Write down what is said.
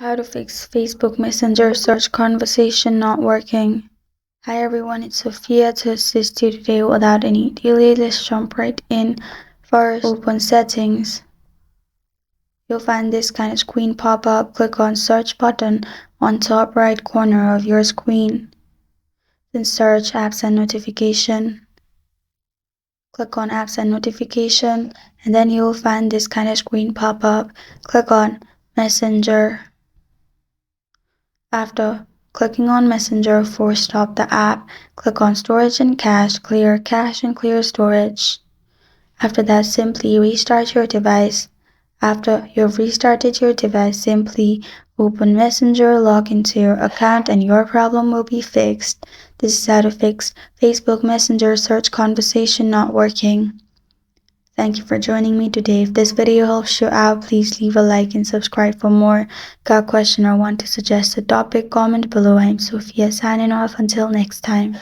How to fix Facebook Messenger search conversation not working. Hi everyone, it's Sophia to assist you today without any delay. Let's jump right in. First, open settings. You'll find this kind of screen pop up. Click on search button on top right corner of your screen. Then search apps and notification. Click on apps and notification, and then you'll find this kind of screen pop up. Click on Messenger. After clicking on Messenger, force stop the app. Click on Storage and cache and clear storage. After that, simply restart your device. After you've restarted your device, simply open Messenger, log into your account, and your problem will be fixed. This is how to fix Facebook Messenger search conversation not working. Thank you for joining me today. If this video helps you out, please leave a like and subscribe for more. Got a question or want to suggest a topic? Comment below. I'm Sophia signing off. Until next time.